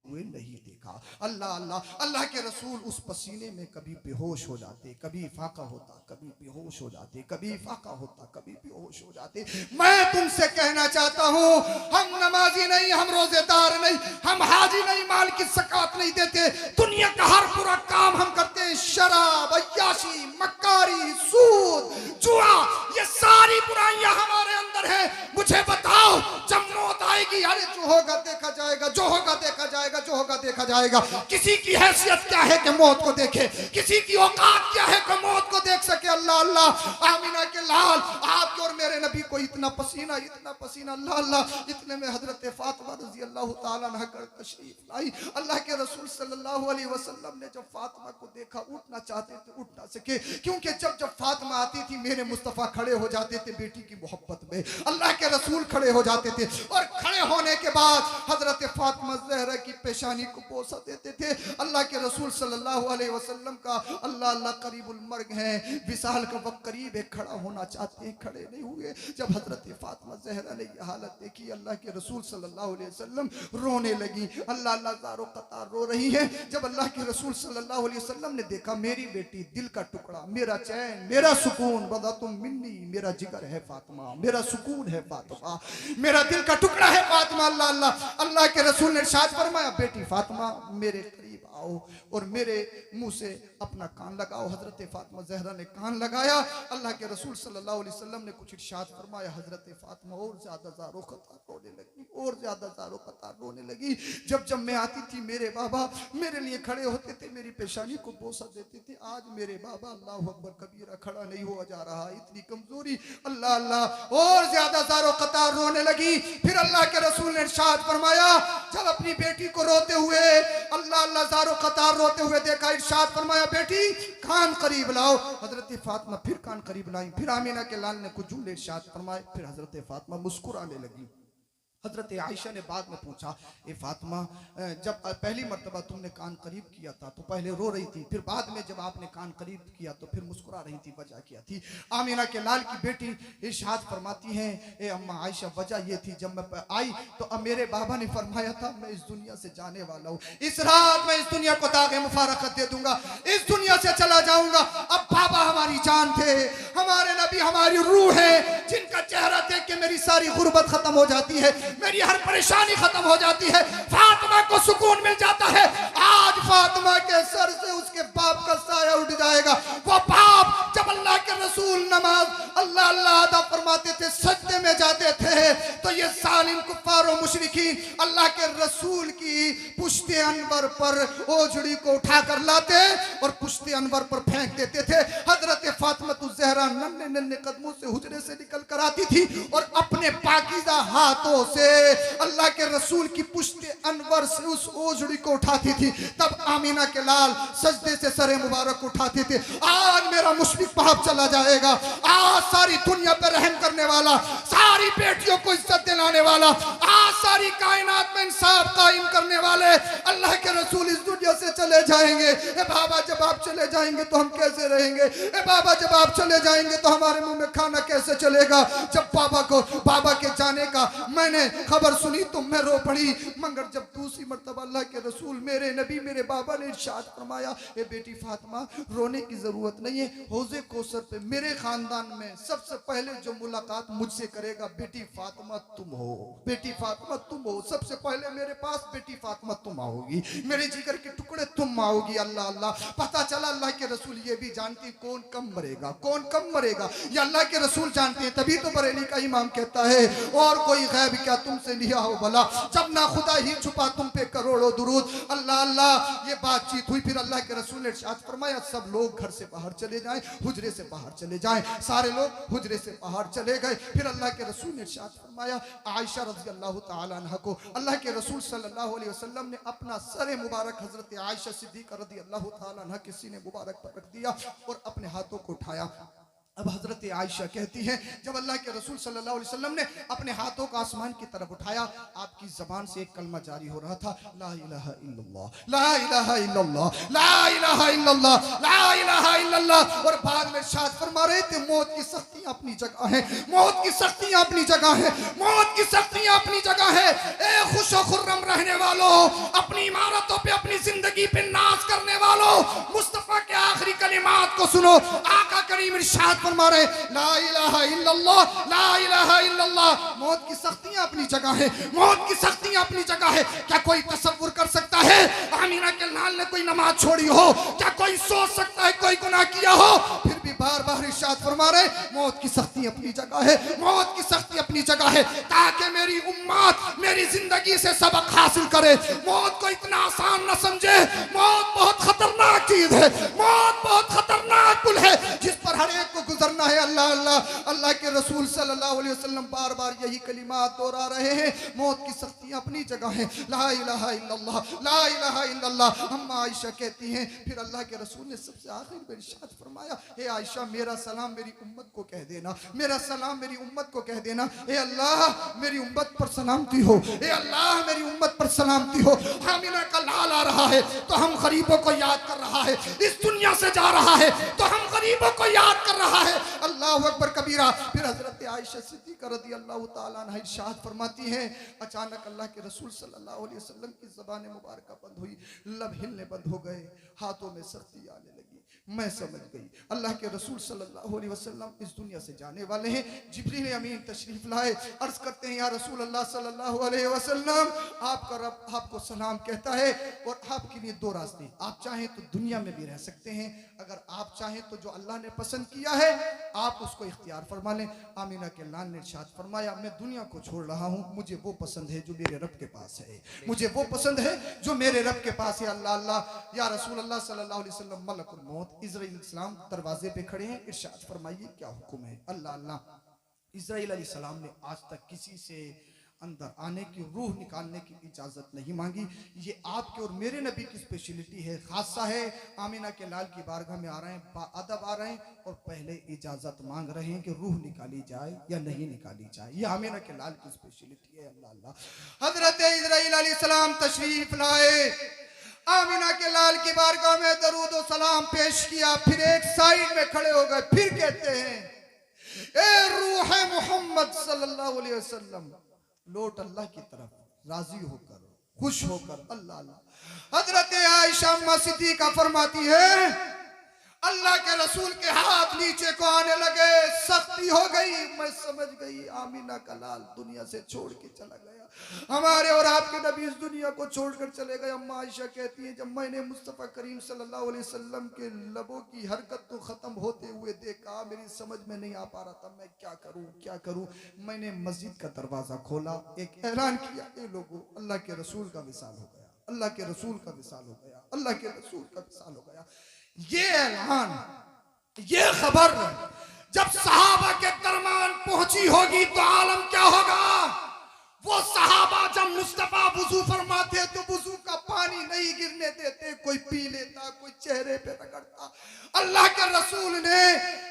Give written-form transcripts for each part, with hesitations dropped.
हुए नहीं देखा। अल्लाह अल्लाह, अल्लाह के रसूल उस पसीने में कभी बेहोश हो जाते, कभी फाका होता, कभी बेहोश हो जाते, कभी फाका होता, कभी बेहोश हो जाते। मैं तुमसे कहना चाहता हूँ, हम नमाजी नहीं, हम रोजेदार नहीं, हम हाजी नहीं, माल की ज़कात नहीं देते, दुनिया का हर बुरा काम हम करते हैं, शराब, अय्याशी, मक्कारी, सूद, जुआ, ये सारी बुराइयां हमारे अंदर है। मुझे बताओ, जब मौत आएगी, अरे जो होगा देखा जाएगा, जो होगा देखा जाएगा, जो होगा देखा जाएगा। किसी की हैसियत क्या है कि मौत को देखे, किसी की औकात क्या है कि मौत को देख सके। अल्लाह अल्लाह, आमिना के लाल, आपके और मेरे नबी को इतना पसीना, इतना पसीना, अल्लाह अल्लाह, इतने में हजरत फातिमा रजी अल्लाह तआला अन्हा कर तशरीफ लाई। अल्लाह के रसूल सल्लल्लाहु अलैहि वसल्लम ने जब फातिमा को देखा, उठना चाहते थे, उठ ना सके, क्योंकि जब जब फातिमा आती थी, मेरे मुस्तफ़ा खड़े हो जाते थे बेटी की मोहब्बत में। अल्लाह के रसूल खड़े हो जाते थे और खड़े होने के बाद हजरत फातिमा ज़हरा की पेशानी को बोसा देते थे। अल्लाह के रसूल सल्लल्लाहु अलैहि वसल्लम का अल्लाह अल्लाह करीबुल मर्ग है, विसाल का वक्त करीब है, खड़ा होना चाहते हैं, खड़े नहीं हुए। जब हजरत फातिमा ज़हरा ने यह हालत देखी, अल्लाह के रसूल सल्लल्लाहु अलैहि वसल्लम रोने लगी। अल्लाह अल्लाह ज़ारो कतार रो रही है। जब अल्लाह के रसूल सल्लल्लाहु अलैहि वसल्लम ने देखा, मेरी बेटी, दिल का टुकड़ा, मेरा चैन, मेरा सुकून, बदा तुम मिन्नी, मेरा जिगर है फातिमा, मेरा सुकून है फातिमा, मेरा दिल का टुकड़ा है फातिमा। अल्लाह अल्लाह, अल्लाह के रसूल ने इरशाद फरमाया, बेटी फातिमा मेरे करीब आओ और मेरे मुंह से अपना कान लगाओ। हजरत फातिमा ज़हरा ने कान लगाया। अल्लाह के रसूल सल्लल्लाहु अलैहि वसल्लम ने कुछ इरशाद फरमाया, हजरत फातिमा और ज्यादा ज़ारो क़तार रोने लगी, और ज्यादा ज़ारो क़तार रोने लगी। जब जब मैं आती थी, मेरे बाबा मेरे लिए खड़े होते थे, मेरी पेशानी को बोसा देते थे। आज मेरे बाबा अल्लाहु अकबर कबीरा खड़ा नहीं हुआ जा रहा, इतनी कमजोरी। अल्लाह अल्लाह, और ज्यादा ज़ारो क़तार रोने लगी। फिर अल्लाह के रसूल ने इरशाद फरमाया, जब अपनी बेटी को रोते हुए, अल्लाह अल्लाह, ज़ारो क़तार रोते हुए देखा, इरशाद फरमाया, बेटी कान करीब लाओ। हजरत फातिमा फिर कान करीब लाई। फिर आमीना के लाल ने कुछ जुमले इरशाद फरमाए। फिर हजरत फातिमा मुस्कुराने लगी। हजरत आयशा ने बाद में पूछा, ए फातिमा, जब पहली मर्तबा तुमने कान करीब किया था तो पहले रो रही थी, फिर बाद में जब आपने कान करीब किया तो फिर मुस्कुरा रही थी, वजह क्या थी? आमीना के लाल की बेटी इरशाद फरमाती हैं, ए अम्मा आयशा, वजह ये थी, जब मैं आई तो अब मेरे बाबा ने फरमाया था, मैं इस दुनिया से जाने वाला हूँ, इस रात मैं इस दुनिया को दागे मुफारकत दे दूंगा, इस दुनिया से चला जाऊंगा। अब बाबा हमारी जान थे, हमारे नबी हमारी रूह है, जिनका चेहरा देख के मेरी सारी गुर्बत खत्म हो जाती है, मेरी हर परेशानी खत्म हो जाती है, फातिमा को सुकून मिल जाता है। आज फातिमा के सर से उसके बाप का साया उठ जाएगा। वो बाप जब अल्लाह के रसूल नमाज अल्लाह अल्लाह अदा फरमाते थे, सजदे में जाते थे, तो ये जालिम कुफ्फार और मुशरिकीन अल्लाह के रसूल की पुश्ते अनवर पर ओजड़ी को उठाकर लाते और पुश्ते अनवर पर फेंक देते थे। हजरत फातिमा ज़हरा नन्हे नन्हे कदमों से हुजरे से निकल कर आती थी और अपने पाकीज़ा हाथों से अल्लाह के रसूल की पुश्ते अनवर से उस ओजड़ी को उठाती थी। तब आमीना के लाल सजदे से सरे मुबारक उठाते थे। आज मेरा मुशफिक बाप चला जाएगा, आज सारी दुनिया पर रहम करने वाला, सारी बेटियों को इज्जत दिलाने वाला, आज सारी कायनात में इंसाफ कायम करने वाले अल्लाह के रसूल इस दुनिया से चले जाएंगे। ए बाबा, जब आप चले जाएंगे तो हम कैसे रहेंगे? ए बाबा, जब आप चले जाएंगे तो हमारे मुंह में खाना कैसे चलेगा? जब बाबा के जाने का मैंने खबर सुनी तो मैं रो पड़ी, मगर जब दूसरी मर्तबा अल्लाह के रसूल मेरे नबी मेरे बाबा ने इरशाद फरमाया, ए बेटी फातिमा, रोने की जरूरत नहीं है, हौज़े कौसर पे मेरे खानदान में सबसे पहले जो मुलाकात मुझसे करेगा, बेटी फातिमा तुम हो, बेटी फातिमा तुम हो, सबसे पहले मेरे पास बेटी फातिमा तुम आओगी, मेरे जिगर के टुकड़े तुम आओगी। अल्लाह अल्लाह, पता चला अल्लाह के रसूल ये भी जानती कौन कम मरेगा, कौन कम मरेगा, ये अल्लाह के रसूल जानते हैं। तभी तो बरेली का इमाम कहता है, और कोई गैब क्या तुमसे लिया हो भला, जब ना खुदा ही छुपा तुम पे करोड़ों दुरूद। अल्लाह अल्लाह, ये बातचीत हुई। फिर अल्लाह के रसूल ने इरशाद फरमाया, सब लोग घर से बाहर चले जाएं, हुजरे से बाहर चले जाएं। सारे लोग हुजरे से बाहर चले गए। फिर अल्लाह के रसूल ने इरशाद फरमाया, आयशा रज़ी अल्लाह तआला अन्हा को अल्लाह के रसूल सल्लल्लाहु अलैहि वसल्लम ने अपना सर मुबारक हजरत आयशा सिद्दीक़ा रज़ी अल्लाह तआला अन्हा के सीने मुबारक पर रख दिया और अपने हाथों को उठाया। अब हजरत आयशा कहती हैं, जब अल्लाह के रसूल सल्लल्लाहु अलैहि वसल्लम ने अपने हाथों को आसमान की तरफ उठाया, आपकी जबान से एक कलमा जारी हो रहा था, ला इलाहा इल्लल्लाह, ला इलाहा इल्लल्लाह, ला इलाहा इल्लल्लाह, ला इलाहा इल्लल्लाह। और बाद में इरशाद फरमा रहे थे, मौत की सख्तियां अपनी जगह है, मौत की सख्तियां अपनी जगह है, मौत की सख्तियां अपनी जगह है। ए खुशो खुर्रम रहने वालों, अपनी इमारतों पे, अपनी जिंदगी पे नाज करने वालों, मुस्तफा के आखिरी कलिमात को सुनो। आका करीम इरशाद फरमा रहे, ला इलाहा इल्लल्लाह, ला इलाहा इल्लल्लाह। मौत की सख्तियां अपनी जगह है, मौत की सख्तियां अपनी जगह है। क्या कोई तसव्वुर कर सकता है आमीना के लाल ने कोई नमाज छोड़ी हो? क्या कोई सोच सकता है कोई गुनाह किया हो? फिर भी बार बार इरशाद फरमा रहे, मौत की सख्ती अपनी जगह है, मौत की सख्ती अपनी जगह है, ताकि मेरी उम्मत मेरी जिंदगी से सबक हासिल करे। मौत को इतना आसान न समझे, मौत बहुत खतरनाक चीज है, मौत बहुत खतरनाक पुल है जिस पर हर एक को गुजरना है। अल्लाह अल्लाह अल्लाह के रसूल सल्लल्लाहु अलैहि वसल्लम बार बार यही कलिमात दोहरा रहे हैं, मौत की सख्ती अपनी जगह है, ला इलाहा इल्लल्लाह, ला इलाहा इल्लल्लाह। अम्मा आयशा कहती हैं, फिर अल्लाह के रसूल ने सबसे आखिर में इरशाद फरमाया, हे आयशा मेरा सलाम मेरी उम्मत को कह देना, मेरा सलाम मेरी उम्मत को कह देना। हे अल्लाह मेरी उम्मत पर सलामती हो, हे अल्लाह मेरी उम्मत पर सलामती हो। आमिना का लाल आ रहा है तो हम गरीबों को याद कर रहा है, इस दुनिया से जा रहा है तो हम गरीबों को याद कर रहा है। अल्लाह अकबर कबीरा। फिर हजरत आयशा सिद्दीक़ा रज़ी अल्लाह ताला अन्हा इरशाद फरमाती हैं, अचानक अल्लाह के रसूल सल्लल्लाहु अलैहि वसल्लम की ज़बान मुबारका बंद हुई, लब हिलने बंद हो गए, हाथों में सख्ती आने लगी। मैं समझ गई अल्लाह के रसूल सल्लल्लाहु अलैहि वसल्लम इस दुनिया से जाने वाले हैं। जिब्रील अमीन तशरीफ लाए, अर्ज करते हैं, या रसूल अल्लाह सल्लल्लाहु अलैहि वसल्लम, आपका रब आपको सलाम कहता है और आपके लिए दो रास्ते, आप चाहें तो दुनिया में भी रह सकते हैं, अगर आप चाहें तो जो अल्लाह ने पसंद किया है आप उसको इख्तियार फरमा लें। आमीना के लाल ने इरशाद फरमाया, मैं दुनिया को छोड़ रहा हूँ, मुझे वो पसंद है जो मेरे रब के पास है, मुझे वो पसंद है जो मेरे रब के पास है। अल्लाह अल्लाह, या रसूल अल्लाह सल्लल्लाहु अलैहि वसल्लम, मलकुल मौत इज़राइल अलैहिस्सलाम दरवाजे पे खड़े हैं, इरशाद फरमाइए क्या हुक्म है। अल्लाह अल्लाह, इज़राइल अलैहिस्सलाम ने आज तक किसी से अंदर आने की, रूह निकालने की इजाजत नहीं मांगी। ये आपके और मेरे नबी की स्पेशलिटी है, खासा है। आमीना के लाल की बारगाह में आ रहे हैं, बाअदब आ रहे हैं और पहले इजाजत मांग रहे हैं कि रूह निकाली जाए या नहीं निकाली जाए। ये आमीना के लाल की स्पेशलिटी है। अल्लाह अल्लाह। हजरत इज़राइल अलैहिस्सलाम तशरीफ लाए, आमीना के लाल की बारगाह में दरूद और सलाम पेश किया, फिर एक साइड में खड़े हो गए, फिर कहते हैं, ए रूह मोहम्मद सल्लल्लाहु अलैहि वसल्लम, लौट अल्लाह की तरफ, राजी होकर, खुश होकर। अल्लाह अल्लाह। हजरत आयशा अम्मा सिद्दीक़ा फरमाती है, अल्लाह के रसूल के हाथ नीचे को आने लगे, सख्ती हो गई। मैं समझ गई आमीना का लाल दुनिया से छोड़ के चला गया, हमारे और आपके नबी इस दुनिया को छोड़कर चले गए। अम्मा आयशा कहती है, जब मैंने मुस्तफ़ा करीम सल्लल्लाहु अलैहि वसल्लम के लबों की हरकत को खत्म होते हुए देखा, मेरी समझ में नहीं आ पा रहा था मैं क्या करूं क्या करूं। मैंने मस्जिद का दरवाजा खोला, एक ऐलान किया, ए लोगों, अल्लाह के रसूल का विसाल हो गया, अल्लाह के रसूल का विसाल हो गया, अल्लाह के रसूल का विसाल हो गया। ये ऐलान, ये खबर जब सहाबा के दरमियान पहुंची होगी तो आलम क्या होगा। वो सहाबा जब मुस्तफा वुजू फरमाते तो वुजू का पानी नहीं गिरने देते, कोई पी लेता, कोई चेहरे पे रगड़ता। अल्लाह के रसूल ने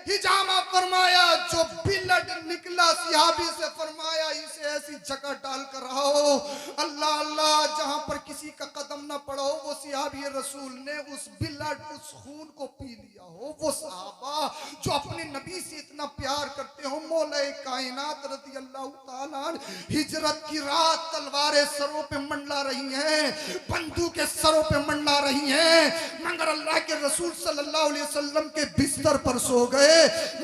हिजामा फरमाया, जो ब्लड निकला सिहाबी से, फरमाया इसे ऐसी जगह डाल कर रहो, अल्लाह अल्लाह, जहां पर किसी का कदम ना पड़ा हो। वो सिहाबी रसूल ने उस ब्लड, उस खून को पी लिया हो। वो सहाबा जो अपने नबी से इतना प्यार करते हो, मौला कायनात रज़ी अल्लाह ताला अन्हु, हिजरत की रात तलवारें सरों पे मंडला रही हैं, बंदूकें सरों पे मंडला रही हैं, मगर अल्लाह के रसूल सल्लल्लाहु अलैहि वसल्लम के बिस्तर पर सो गए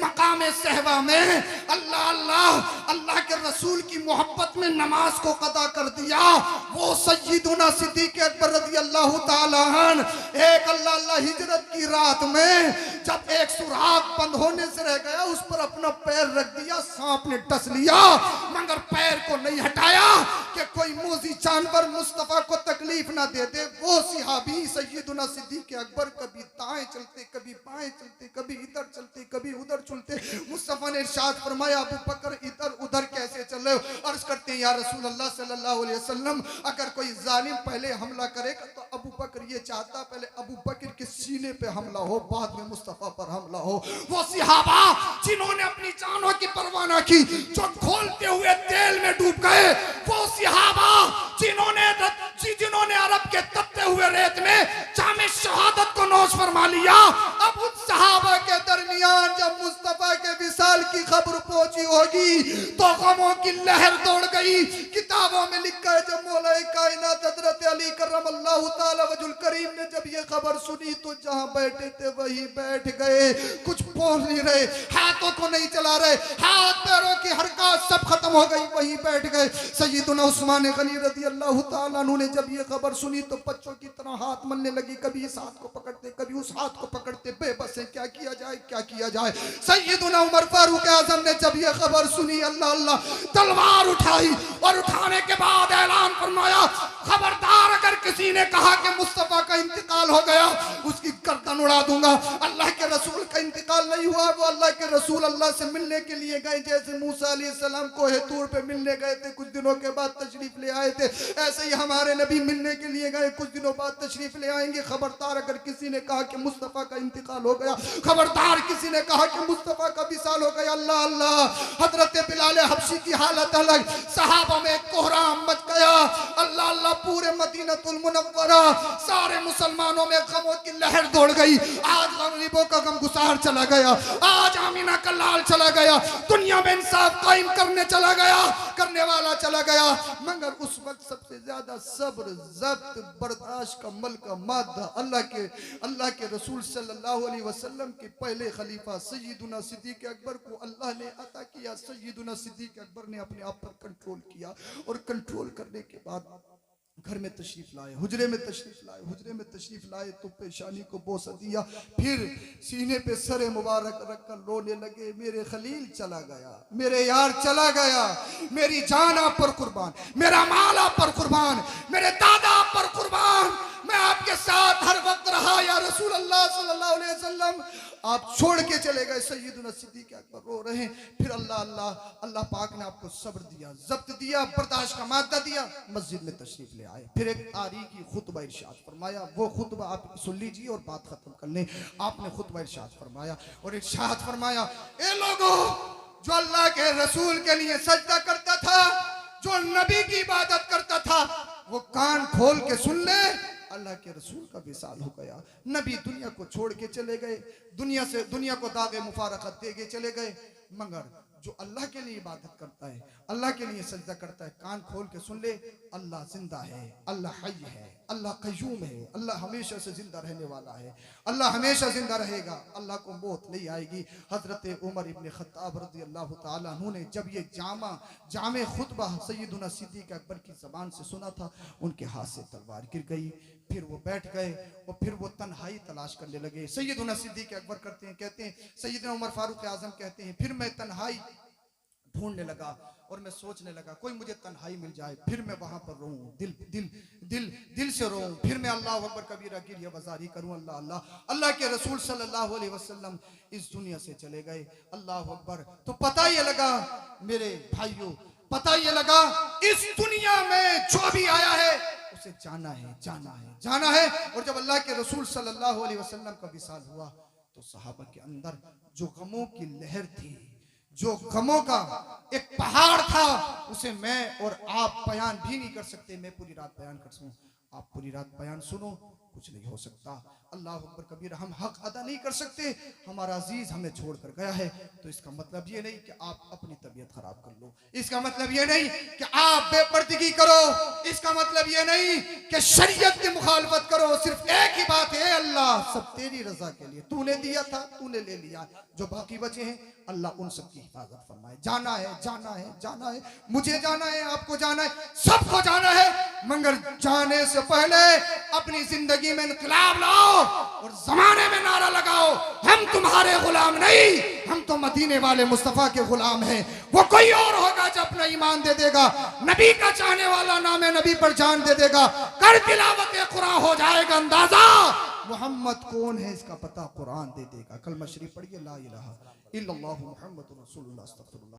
मकाम सहवा में। अल्लाह अल्लाह, अल्लाह के रसूल की मोहब्बत में नमाज को कदा कर दिया। वो सय्यदुना सिद्दीक़ अकबर रज़ी अल्लाह ताला अन्हु, एक अल्लाह अल्लाह हिजरत की रात में जब एक सुराख बंद होने से रह गया, उस पर अपना पैर रख दिया, सांप ने डस लिया, मगर पैर को नहीं हटाया कि कोई मोजी जानवर मुस्तफा को तकलीफ ना दे दे। वो सिहाबी सय्यदुना सिद्दीक़ अकबर कभी दाएं चलते, कभी बाएं चलते, कभी इधर चलते, कभी उधर चलते। मुस्तफा ने इरशाद फरमाया, अबू बकर इधर उधर कैसे चल रहे हो। अर्ज करते हैं, या रसूल अल्लाह सल्लल्लाहु अलैहि वसल्लम, अगर कोई जालिम पहले हमला करेगा तो अबू बकर ये चाहता पहले अबू बकर के सीने पे हमला हो, बाद में मुस्तफा पर हमला हो। वो सहाबा जिन्होंने अपनी जानों की परवाह न की, जो खोलते हुए तेल में डूब गए, वो सहाबा जिन्होंने अरब के तपते हुए रेत में जामे शहादत को नोश फरमा लिया। अब उस सहाबा के दरमियान जब मुस्तफा के विसाल की खबर पहुंची होगी तो गमों की लहर दौड़ गई। किताबों में लिखा है जब मौला कायनात हजरत अली करमल्लाहु ताला वजुल करीम ने जब ये खबर सुनी तो जहां बैठे थे वहीं बैठ गए, कुछ बोल नहीं रहे, हाथों को नहीं चला रहे, हाथ पैरों की हरकत सब खत्म हो गई, वहीं बैठ गए। सैयदुना उस्मान गनी रज़ी अल्लाह ताला अन्हु ने जब ये खबर सुनी तो बच्चों की तरह हाथ मलने लगी, कभी इस हाथ को पकड़ते कभी उस हाथ को पकड़ते, बेबस है क्या किया जाए क्या किया जाए। सैयदुना उमर फारूक आजम ने जब ये खबर सुनी अल्लाह अल्लाह तलवार उठाई और उठाने के बाद ऐलान फरमाया, खबरदार अगर किसी ने कहा कि मुस्तफा का इंतकाल हो गया उसकी गर्दन उड़ा दूंगा। अल्लाह के रसूल का इंतकाल नहीं हुआ, वो अल्लाह के रसूल अल्लाह से मिलने के लिए गए, जैसे मूसा अलैहिस्सलाम कोहे तूर पे मिलने गए थे, कुछ दिनों के बाद तशरीफ ले आए थे, ऐसे ही हमारे नबी मिलने के लिए गए, कुछ दिनों बाद तशरीफ ले आएंगे। खबरदार अगर किसी ने कहा कि मुस्तफा का इंतकाल हो गया, खबरदार किसी ने कहा कि मुस्तफा का विसाल हो गया, अल्लाह अल्लाह। हजरत बिलाल हबशी की हालत अलग, सहाबा में कोहराम मच गया, अल्लाह अल्लाह। पूरे मदीनतुल मुनव्वरा सारे मुसलमानों में गमों की लहर दौड़ गई। आज गरीबों का गमगुसार चला गया, आज आमीना का लाल चला गया, दुनिया में इंसाफ कायम करने चला गया, करने वाला चला गया। मगर उस वक्त सबसे ज्यादा सब्र जब्त बर्दाश्त का मल का मादा अल्लाह के रसूल सल्लल्लाहु अलैहि वसल्लम के पहले खलीफा सय्यदुना सिद्दीक अकबर को अल्लाह ने अता किया। सय्यदुना सिद्दीक अकबर ने अपने आप पर कंट्रोल किया और कंट्रोल करने के बाद घर में तशरीफ लाए, हुजरे में तशरीफ लाए तो पेशानी को बोसा दिया, फिर सीने पे सरे मुबारक रखकर रोने लगे, मेरे खलील चला गया, मेरे यार चला गया, मेरी जान आप पर कुर्बान, मेरा माल आप पर कुर्बान, मेरे दादा आप पर कुर्बान, मैं आपके साथ हर वक्त रहा या रसूल अल्लाह सल्लल्लाहु अलैहि वसल्लम, आप छोड़ के चले गए। सय्यदुना सिद्दीक अकबर रो रहे हैं। फिर अल्लाह अल्लाह अल्लाह पाक ने आपको सब्र दिया, जब्त दिया, बर्दाश्त का मादा दिया, मस्जिद में तशरीफ ले आए। फिर एक तारीखी खुतबा इरशाद फरमाया, वो खुतबा आप सुन लीजिए और बात खत्म कर लें। आपने खुतबा इरशाद फरमाया और इरशाद फरमाया, ए लोगों, जो अल्लाह के रसूल के लिए सजदा करता था, जो नबी की इबादत करता था, वो कान खोल के सुन ले, अल्लाह के रसूल का विसाल हो गया। नबी दुनिया को छोड़ के चले गए, दुनिया को दागे मुफारकत दे के चले गए। मगर जो अल्लाह के लिए इबादत करता है, अल्लाह के लिए सजदा करता है, कान खोल के सुन ले, अल्लाह जिंदा है, अल्लाह हई है, अल्लाह कय्यूम है, अल्लाह हमेशा से जिंदा रहने वाला है, अल्लाह हमेशा जिंदा रहेगा, अल्लाह को मौत नहीं आएगी। हजरत उमर इब्न खत्ताब रज़ी अल्लाह ताला अन्हु ने जब ये जामे खुतबा सय्यदुना सिद्दीक अकबर की ज़बान से सुना था, उनके हाथ से तलवार गिर गई। फिर वो बैठ गए और फिर वो तन्हाई तलाश करने लगे। सय्यदुना सिद्दीक अकबर कहते हैं सय्यदना उमर फारूक आजम कहते हैं, फिर मैं तन्हाई ढूंढने लगा और मैं सोचने लगा कोई मुझे तन्हाई मिल जाए, फिर मैं वहां पर रहूं, दिल से रहूं, फिर मैं अल्लाह अकबर कबीरा गिरिया वजारी करूं, अल्लाह अल्लाह। अल्लाह के रसूल सल्लल्लाहु अलैहि वसल्लम इस दुनिया से चले गए, अल्लाह अकबर। तो पता ये लगा मेरे भाइयों, पता ये लगा इस दुनिया में जो भी आया है उसे जाना है। और जब अल्लाह के रसूल सल्लल्लाहु अलैहि वसल्लम का विसाल हुआ तो सहाबा के अंदर जो गमों की लहर थी, जो गमों का एक पहाड़ था, उसे मैं और आप बयान भी नहीं कर सकते। मैं पूरी रात बयान कर सकूं, आप पूरी रात बयान सुनो, कुछ नहीं हो सकता। अल्लाह अकबर कबीर, हम हक अदा नहीं कर सकते, हमारा अजीज हमें छोड़कर गया है। तो इसका मतलब ये नहीं कि आप अपनी तबीयत खराब कर लो, इसका मतलब ये नहीं कि आप बेपर्दगी करो, इसका मतलब ये नहीं कि शरीयत की मुखालफत करो। सिर्फ एक ही बात है, अल्लाह सब तेरी रजा के लिए, तूने दिया था, तूने ले लिया, जो बाकी बचे हैं अल्लाह उन सब की हिफाजत फरमाए। जाना है, मुझे जाना है, आपको जाना है, सबको जाना है, मगर जाने से पहले अपनी जिंदगी में इनकलाब लाओ और जमाने में नारा लगाओ, हम तुम्हारे गुलाम नहीं, हम तो मदीने वाले मुस्तफा के गुलाम हैं। वो कोई और होगा जो अपना ईमान दे देगा, नबी का चाहने वाला नाम नबी पर जान दे देगा, कर तिलावत कुरान हो जाएगा अंदाजा मोहम्मद कौन है इसका पता कुरान दे देगा। कलमा शरीफ पढ़िए, ला इलाहा इल्लल्लाहु मुहम्मदुर रसूलुल्लाह।